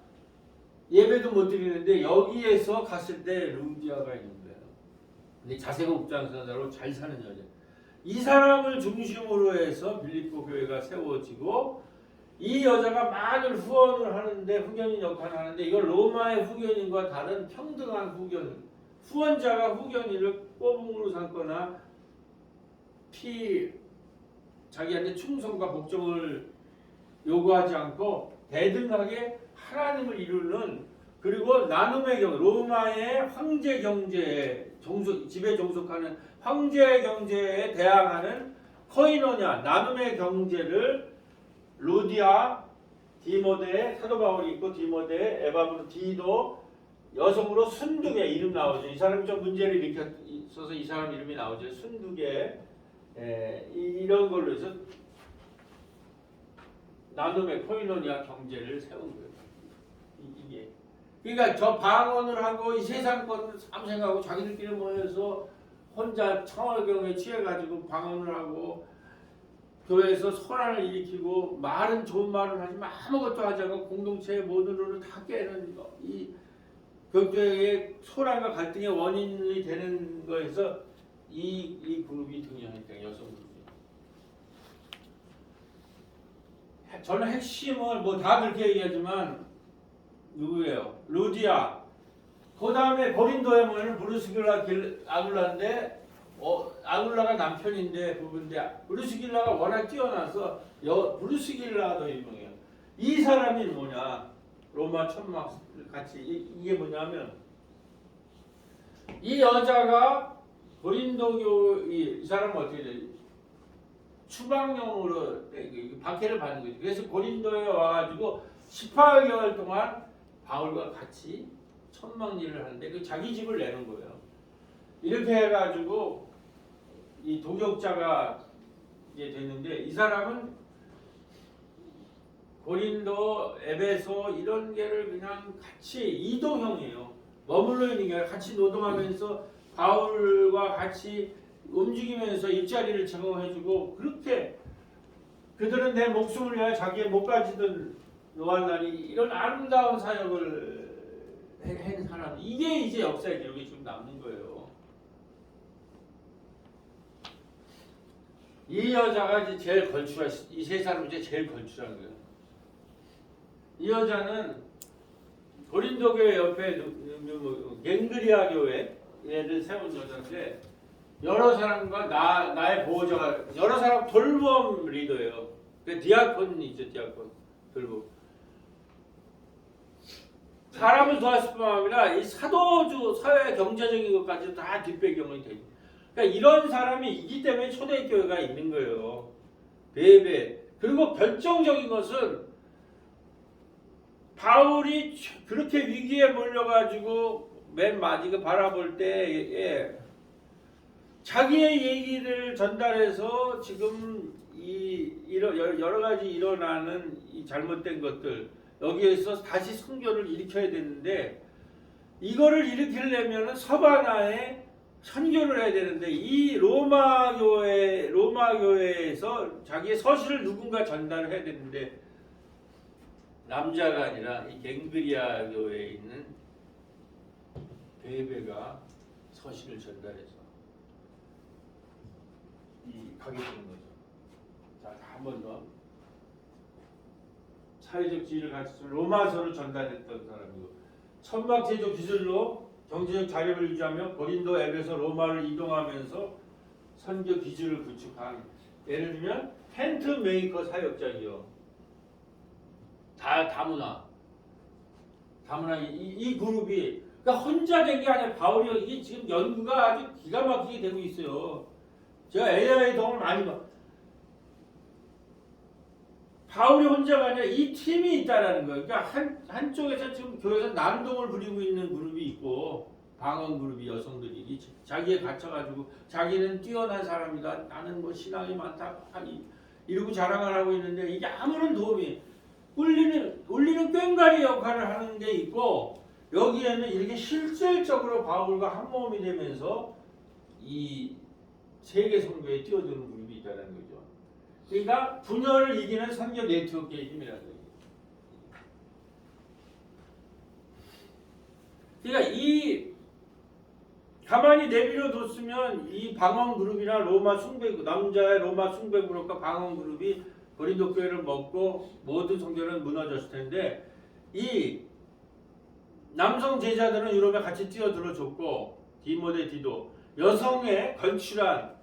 예배도 못 드리는데 여기에서 갔을 때 루디아가 있는 거예요. 근데 자세국장사로 잘 사는 여자. 이 사람을 중심으로 해서 빌립보 교회가 세워지고 이 여자가 많은 후원을 하는데 후견인 역할을 하는데 이걸 로마의 후견인과 다른 평등한 후원자가 후견인을 꼬붕으로 삼거나 자기한테 충성과 복종을 요구하지 않고 대등하게 하나님을 이루는 그리고 나눔의 로마의 황제 경제에 집에 종속하는 황제 경제에 대항하는 코이노냐 나눔의 경제를 루디아, 디모데, 사도 바울이 있고 디모데, 에바브로 디도 여성으로 순두개 이름 나오죠. 이 사람이 좀 문제를 일으켰어서 이 사람 이름이 나오죠. 순두개 이런 걸로 해서 나눔의 코이노니아 경제를 세운 거예요. 이게 그러니까 저 방언을 하고 이 세상 것을 참 생각하고 자기들끼리 모여서 혼자 청월경에 취해가지고 방언을 하고 교회에서 소란을 일으키고 말은 좋은 말을 하지만 아무것도 하지 않고 공동체의 모든 룰을 다 깨는 이 교회의 소란과 갈등의 원인이 되는 거에서 이 그룹이 등장하니까 여성 그룹이. 저는 핵심을 뭐 다 그렇게 얘기하지만 누구예요? 루디아. 그 다음에 고린도에 모이는 브루스길라 아굴라인데 아굴라가 남편인데 부부인데 브루스길라가 워낙 뛰어나서 브루스길라가 더 유명해요. 이 사람이 뭐냐? 로마 천막 같이 이게 뭐냐면 이 여자가 고린도교 이 사람은 어떻게 돼? 추방용으로 박해를 받는 거죠. 그래서 고린도에 와가지고 18개월 동안 바울과 같이 천막일을 하는데 그 자기 집을 내는 거예요. 이렇게 해가지고 이 동역자가 이게 됐는데 이 사람은 고린도, 에베소 이런 게를 그냥 같이 이동형이에요. 머물러 있는 게 아니라 같이 노동하면서 바울과 같이 움직이면서 일자리를 제공해주고 그렇게 그들은 내 목숨을 위하여 자기의 못 가지던 노한나니 이런 아름다운 사역을 한 사람 이게 이제 역사의 기록이 지금 남는 거예요. 이 여자가 이제 제일 걸출한 이 세 사람 이제 제일 걸출한 거예요. 이 여자는 고린도 교회 옆에 갱그리아 교회를 세운 여자인데 여러 사람과 나의 보호자가 여러 사람 돌봄 리더예요. 그 디아콘이죠, 디아콘 돌봄. 사람을 도왔을 뿐만 아니라 이 사도주 사회 경제적인 것까지 다 뒷배경이 돼. 그러니까 이런 사람이 있기 때문에 초대교회가 있는 거예요. 배배. 그리고 결정적인 것은 바울이 그렇게 위기에 몰려가지고 맨 마지막에 바라볼 때에 자기의 얘기를 전달해서 지금 여러 가지 일어나는 이 잘못된 것들 여기에서 다시 선교를 일으켜야 되는데 이거를 일으키려면 서바나에 선교를 해야 되는데 이 로마 교회에서 자기의 서신을 누군가 전달을 해야 되는데 남자가 아니라 이 갱그리아 교회에 있는 베베가 서신을 전달해서 가게 되는 거죠. 자, 한 번 더. 사회적 지위를 갖춘 로마서를 전달했던 사람이고 천막제조 기술로 경제적 자립을 유지하며 고린도, 에베소, 로마를 이동하면서 선교 기술을 구축한 예를 들면 텐트 메이커 사역자이요. 다문화 이 그룹이 그러니까 혼자 된 게 아니라 바울이 이게 지금 연구가 아주 기가 막히게 되고 있어요. 제가 AI 도움을 많이 받. 바울이 혼자가 아니라 이 팀이 있다라는 거예요. 그러니까 한쪽에서 지금 교회에서 난동을 부리고 있는 그룹이 있고 방언 그룹이 여성들이 자기에 갇혀가지고 자기는 뛰어난 사람이다. 나는 뭐 신앙이 많다. 이러고 자랑을 하고 있는데 이게 아무런 도움이 울리는 꽹과리 역할을 하는 게 있고 여기에는 이렇게 실질적으로 바울과 한 몸이 되면서 이 세계 선교에 뛰어드는 그룹이 있다는 거죠. 그러니까 분열을 이기는 선교 네트워크의 힘이라는 거예요. 그러니까 이 가만히 내버려 뒀으면 이 방언 그룹이나 로마 숭배 남자의 로마 숭배 그룹과 방언 그룹이 고린도 교회를 먹고 모든 선교는 무너졌을 텐데 이 남성 제자들은 유럽에 같이 뛰어들어 줬고 디모데 디도 여성의 걸출한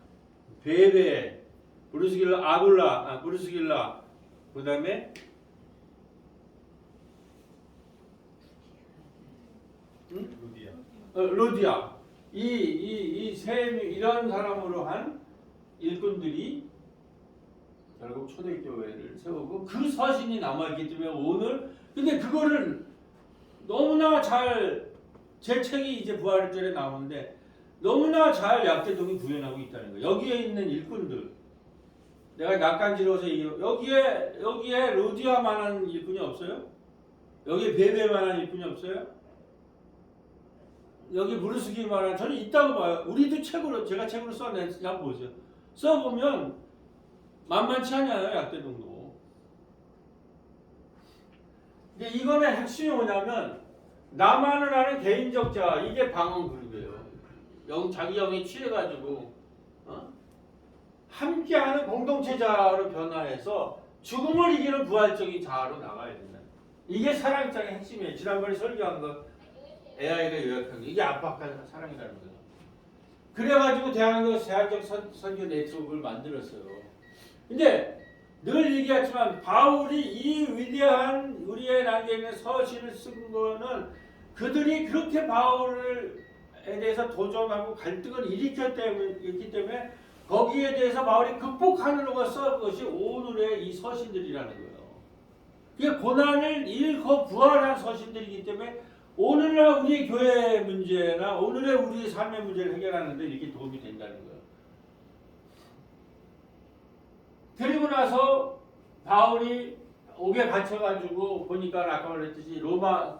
베베 브루스길라 그다음에 루디아 이 이런 사람으로 한 일꾼들이 결국 초대교회를 세우고 그 서신이 남아있기 때문에 오늘 근데 그거를 너무나 잘 제 책이 이제 부활절에 나오는데 너무나 잘 약대동이 구현하고 있다는 거예요. 여기에 있는 일꾼들 내가 낯간지러워서 여기에 루디아만한 일꾼이 없어요? 여기에 베베만한 일꾼이 없어요? 여기 브루스길만한 저는 있다고 봐요. 우리도 제가 책으로 써냈으니 한번 보세요. 써보면 만만치 않아요. 약대동도. 근데 이거는 핵심이 뭐냐면 나만을 아는 개인적 자아 이게 방언 그룹이에요. 자기 영에 취해가지고 함께하는 공동체 자아로 변화해서 죽음을 이기는 부활적인 자아로 나가야 된다. 이게 사랑장의 핵심이에요. 지난번에 설교한 거 AI가 요약한 거 이게 압박한 사랑이라는 거예요. 그래가지고 대한민국 대학적 선교 네트워크를 만들었어요. 근데 늘 얘기하지만 바울이 이 위대한 우리의 남겨 있는 서신을 쓴 거는 그들이 그렇게 바울에 대해서 도전하고 갈등을 일으켰기 때문에 거기에 대해서 바울이 극복하려고 쓴 것이 오늘의 이 서신들이라는 거예요. 그게 고난을 잃고 부활한 서신들이기 때문에 오늘날 우리 교회 문제나 오늘의 우리 삶의 문제를 해결하는 데 이렇게 도움이 된다는 거예요. 그리고 나서 바울이 옥에 갇혀가지고 보니까 아까 말했듯이 로마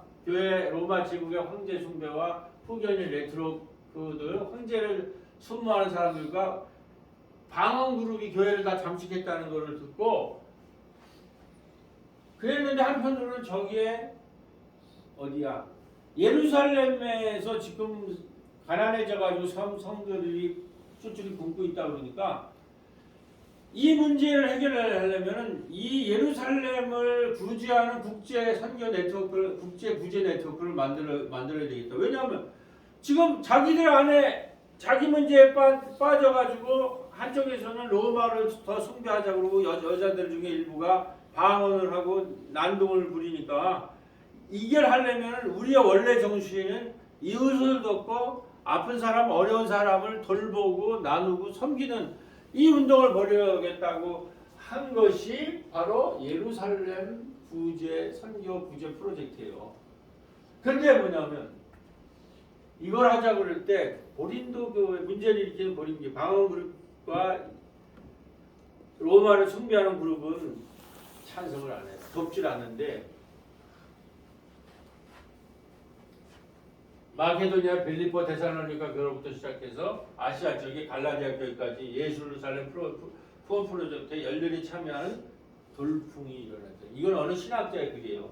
제국의 황제 숭배와 후견의 네트워크들 황제를 순모하는 사람들과 방언 그룹이 교회를 다 잠식했다는 것을 듣고 그랬는데 한편으로는 저기에 어디야 예루살렘에서 지금 가난해져가지고 성도들이 쭈쭈리 굶고 있다 그러니까 이 문제를 해결하려면 이 예루살렘을 구제하는 국제 선교 네트워크를 국제 구제 네트워크를 만들어야 되겠다. 왜냐하면 지금 자기들 안에 자기 문제에 빠져가지고 한쪽에서는 로마를 더 숭배하자 그러고 여자들 중에 일부가 방언을 하고 난동을 부리니까 이결하려면 우리의 원래 정신은 이웃을 돕고 아픈 사람, 어려운 사람을 돌보고 나누고 섬기는 이 운동을 벌여야겠다고 한 것이 바로 예루살렘 선교 구제 프로젝트예요. 그런데 뭐냐면 이걸 하자고 그럴 때 고린도 교회 문제를 일으키는 고린교 방언 그룹과 로마를 숭배하는 그룹은 찬성을 안 해요. 돕질 않는데 마케도니아, 빌립보, 데살로니가 교회로부터 시작해서 아시아 지역의 갈라디아 교회까지 예루살렘 후원 프로젝트에 열렬히 참여하는 돌풍이 일어났죠. 이건 어느 신학자의 글이에요.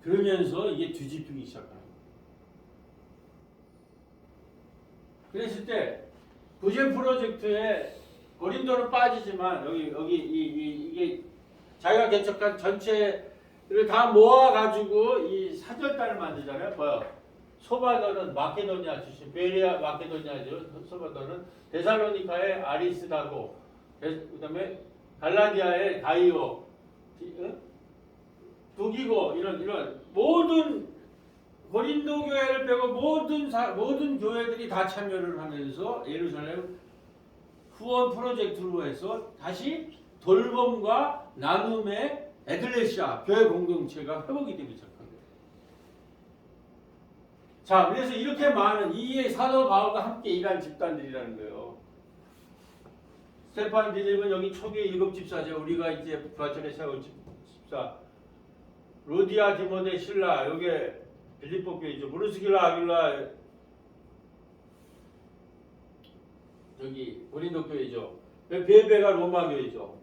그러면서 이게 뒤집히기 시작하는 거예요. 그랬을 때 구제 프로젝트에 고린도는 빠지지만 여기 이게 자기가 개척한 전체를 다 모아가지고 이 사절단을 만들잖아요. 뭐요? 소바더는 마케도니아 출신, 베리아 마케도니아죠. 소바더는 데살로니카의 아리스다고, 그다음에 갈라디아의 가이오, 두기고 이런 모든 고린도 교회를 빼고 모든 교회들이 다 참여를 하면서 예루살렘 후원 프로젝트로 해서 다시 돌봄과 나눔의 에클레시아 교회 공동체가 회복이 되기 시작한 거예요. 자, 그래서 이렇게 많은 이 사도 바울과 함께 일한 집단들이라는 거예요. 스테판 빌립은 여기 초기의 일곱 집사죠. 우리가 이제 부하천에 세운 집사. 루디아, 디모데, 실라, 요게 빌립보 교회죠. 브루스길라, 아길라, 여기 고린도 교회죠. 베베가 로마 교회죠.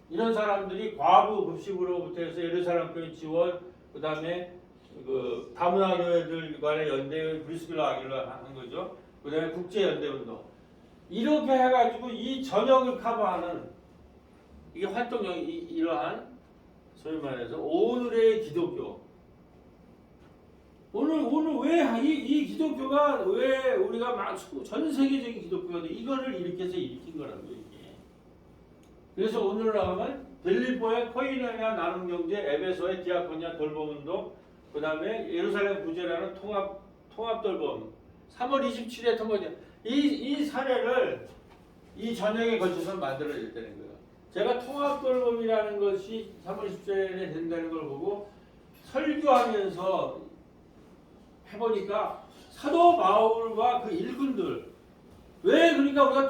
이런 사람들이 과부 급식으로부터 해서 예루살렘 교회 지원, 그 다음에 그 다문화 교회들 간의 연대, 브루스길라, 아길라 하는 거죠. 그 다음에 국제 연대 운동. 이렇게 해가지고 이 전역을 커버하는 이게 활동력이 이러한 소위 말해서 오늘의 기독교. 오늘 왜 이 기독교가 왜 우리가 막 전 세계적인 기독교가 이거를 일으킨 거라고요, 이게. 그래서 오늘 나오면 빌립보의 코이노냐 나눔 경제, 에베소의 디아코니아 돌봄 운동, 그다음에 예루살렘 구제라는 통합 돌봄. 3월 27일에 통과된 이 사례를 이 전역에 걸쳐서 만들어야 되는 거예요. 제가 통합 돌봄이라는 것이 3월 27일에 된다는 걸 보고 설교하면서 해보니까 사도 바울과 그 일꾼들 왜 그러니까 우리가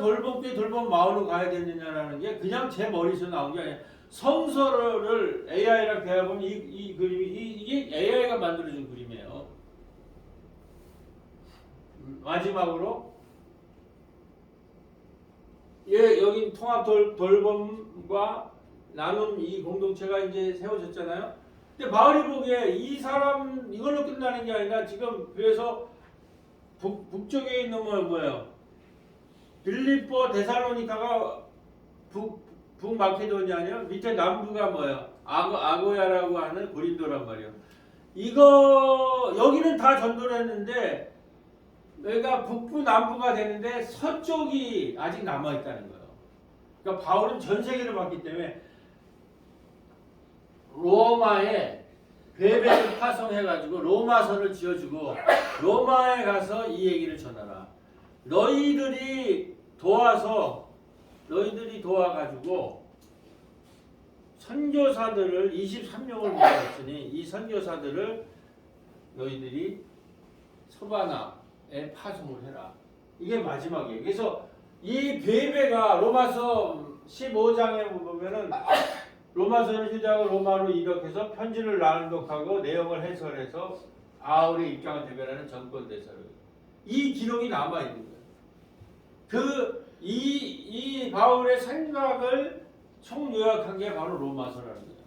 돌봄 마을로 가야 되느냐라는 게 그냥 제 머리에서 나온 게 아니라 성서를 AI랑 대화해보면 이 그림이 이게 AI가 만들어준 그림이에요. 마지막으로 여기 통합 돌봄과 나눔 이 공동체가 이제 세워졌잖아요. 근데 바울이 보기에 이 사람 이걸로 끝나는 게 아니라 지금 그래서 북쪽에 있는 뭐예요? 빌립보, 데살로니카가 북마케도니아냐 밑에 남부가 뭐예요? 아고야라고 하는 고린도란 말이에요. 이거 여기는 다 전도를 했는데 여기가 북부 남부가 되는데 서쪽이 아직 남아 있다는 거예요. 그러니까 바울은 전 세계를 봤기 때문에 로마에 베베를 파송해가지고 로마서를 지어주고 로마에 가서 이 얘기를 전하라. 너희들이 도와가지고 선교사들을 23명을 모았으니 이 선교사들을 너희들이 소바나에 파송을 해라. 이게 마지막이에요. 그래서 이 베베가 로마서 15장에 보면은 로마서를 휴대하고 로마로 이력해서 편지를 낭독하고 내용을 해설해서 바울의 입장을 대변하는 정권 대사를 이 기록이 남아 있는 거예요. 이 바울의 생각을 총요약한 게 바로 로마서라는 거예요.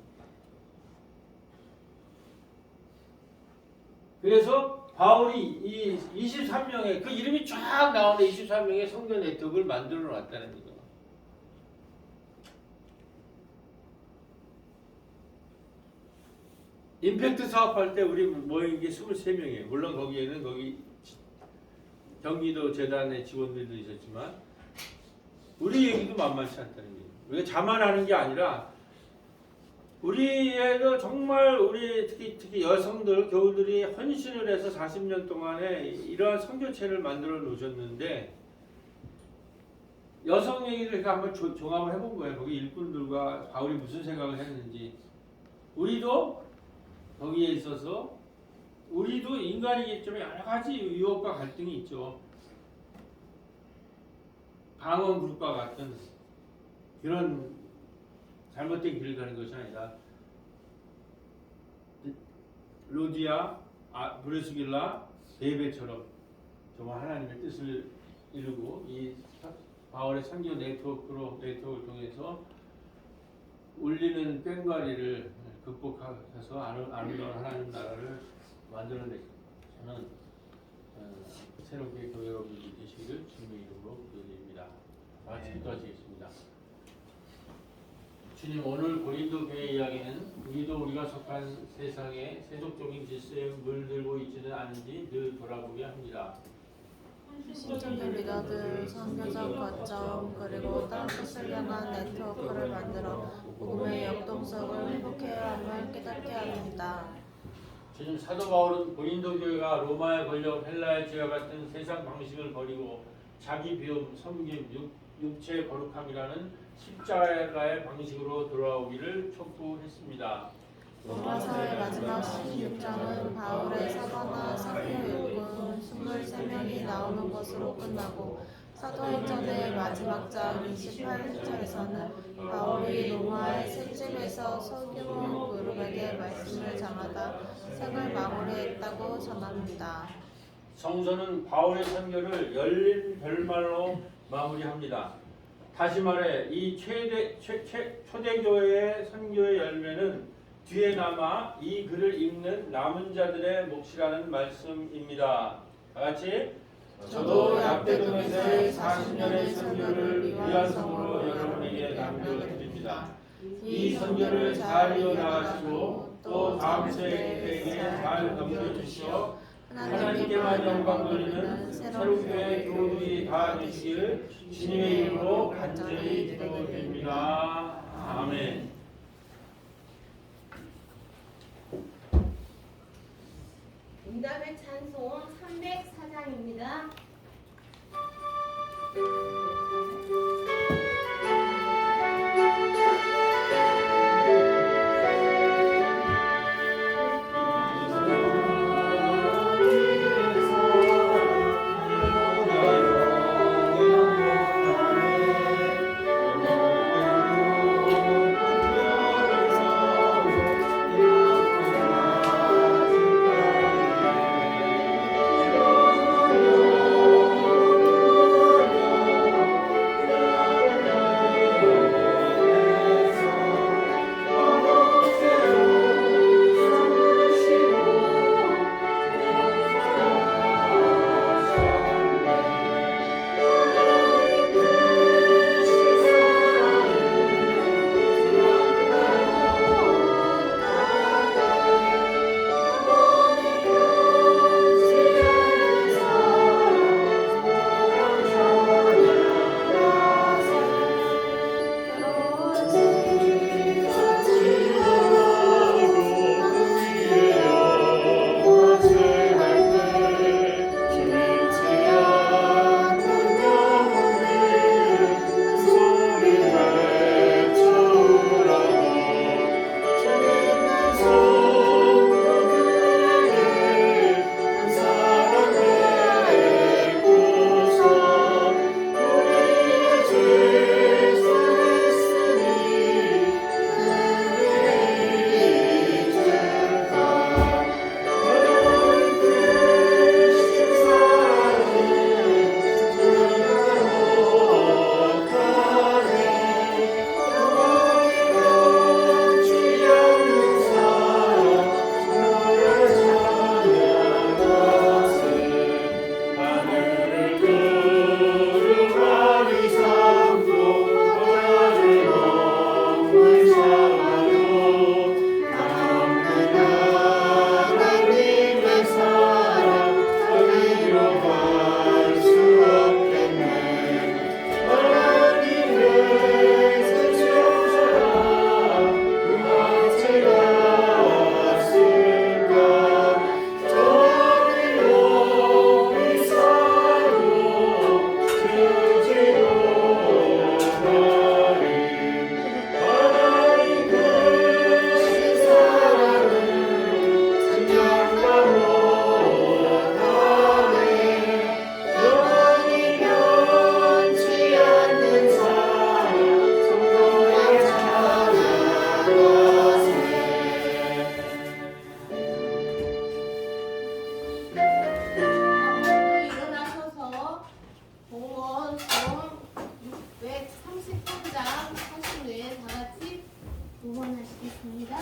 그래서 바울이 이 23명의 그 이름이 쫙 나오는 23명의 성교 네트워크를 만들어 놨다는 거죠. 임팩트 사업할 때 우리 모인 게 23명이에요. 물론 거기에는 경기도 재단의 직원들도 있었지만 우리 얘기도 만만치 않다는 거예요. 우리가 자만하는 게 아니라 우리에도 정말 우리 특히 여성들, 교우들이 헌신을 해서 40년 동안에 이러한 선교체를 만들어 놓으셨는데 여성 얘기를 이렇게 한번 종합을 해본 거예요. 거기 일꾼들과 바울이 무슨 생각을 했는지 우리도 거기에 있어서 우리도 인간이기 때문에 여러 가지 유혹과 갈등이 있죠. 방언 그룹과 같은 그런 잘못된 길을 가는 것이 아니라 로디아, 브레스길라, 베베처럼 정말 하나님의 뜻을 이루고 이 바울의 선교 네트워크를 통해서 울리는 꽹과리를 극복해서 아름다운 하나님 나라를 만들어내는 새롭게 교회 여러분들이 되시기를 주님의 이름으로 기도드립니다. 같이 기도하시겠습니다. 주님, 오늘 고린도 교회 이야기는 우리가 속한 세상의 세속적인 질서에 물들고 있지는 않은지 늘 돌아보게 합니다. 신천지 리더들, 선교적 거점, 그리고 땅 끝을 향한 네트워크를 만들어 복음의 역동성을 회복해야 함을 깨닫게 합니다. 주님, 사도 바울은 고린도 교회가 로마의 권력, 헬라의 지하 같은 세상 방식을 버리고 자기 비움, 섬김, 육체의 거룩함이라는 십자가의 방식으로 돌아오기를 촉구했습니다. 로마서의 마지막 16장은 바울의 사과나 사표 일꾼 23명이 나오는 것으로 끝나고 사도행전의 마지막 장 28절에서는 바울이 로마의 셋집에서 소규모 그룹에게 말씀을 전하다 생을 마무리했다고 전합니다. 성서는 바울의 선교를 열린 별말로 마무리합니다. 다시 말해 이 초대교회의 선교의 열매는 뒤에 남아 이 글을 읽는 남은 자들의 몫이라는 말씀입니다. 다같이 저도 약대동에서의 40년의 선교를 위안성으로 여러분에게 남겨드립니다. 이 선교를 잘 이어나가시고 또 다음 세대에게 잘 넘겨주시어 하나님께만 영광 돌리는 새로운 교회 교우들이 다 되시기를 주님의 이름으로 간절히 기도드립니다. 아멘. 응답의 찬송 304장입니다. 주 두 번 하시겠습니다.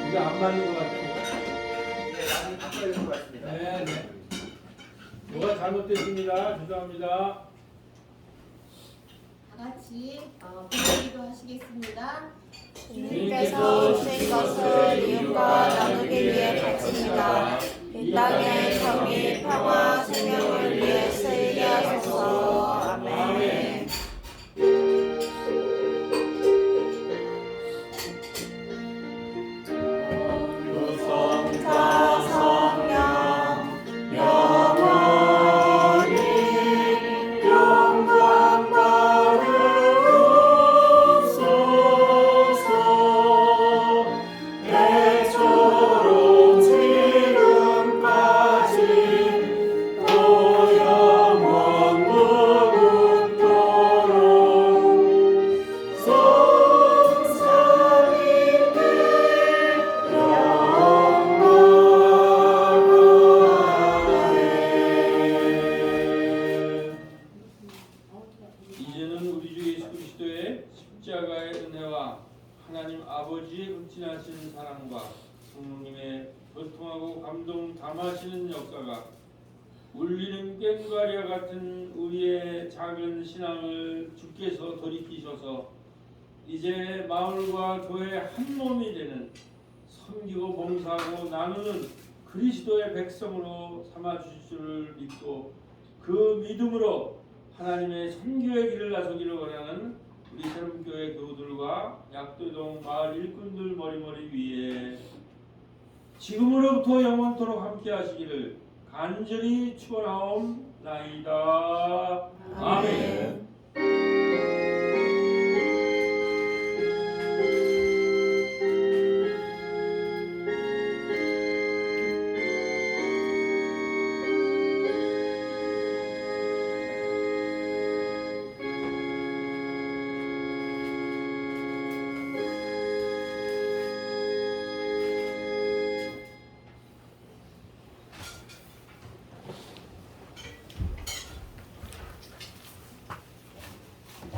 이거 안 맞는 것 같아요. 많이 바꿔야 될 것 같습니다. 네, 네. 뭐가 잘못됐습니다. 죄송합니다. 다 같이 부르기도 하시겠습니다. 주님께서 주신 것을 이웃과 나누기 위해 가지니가 이 땅의 정의, 평화, 생명을 위해 쓰이게 하소서. 아멘. 성자 성령 영원히 영광 받으옵소서. 때처럼 지금까지 또 영원 무궁토록 성삼위께 이제는 우리 주 예수 그리스도의 십자가의 은혜와 하나님 아버지의 극진하신 사랑과 성령님의 교통하고 감동 담아시는 역사가 울리는 꽹과리와 같은 우리의 작은 신앙을 주께서 돌이키셔서 이제 마을과 교회 한 몸이 되는 섬기고 봉사하고 나누는 그리스도의 백성으로 삼아 주실 줄을 믿고 그 믿음으로 하나님의 선교의 길을 나서기를 원하는 우리 새롬교회 교우들과 약도동 마을 일꾼들 머리머리 위에 지금으로부터 영원토록 함께 하시기를 간절히 축원하옵나이다. 아멘.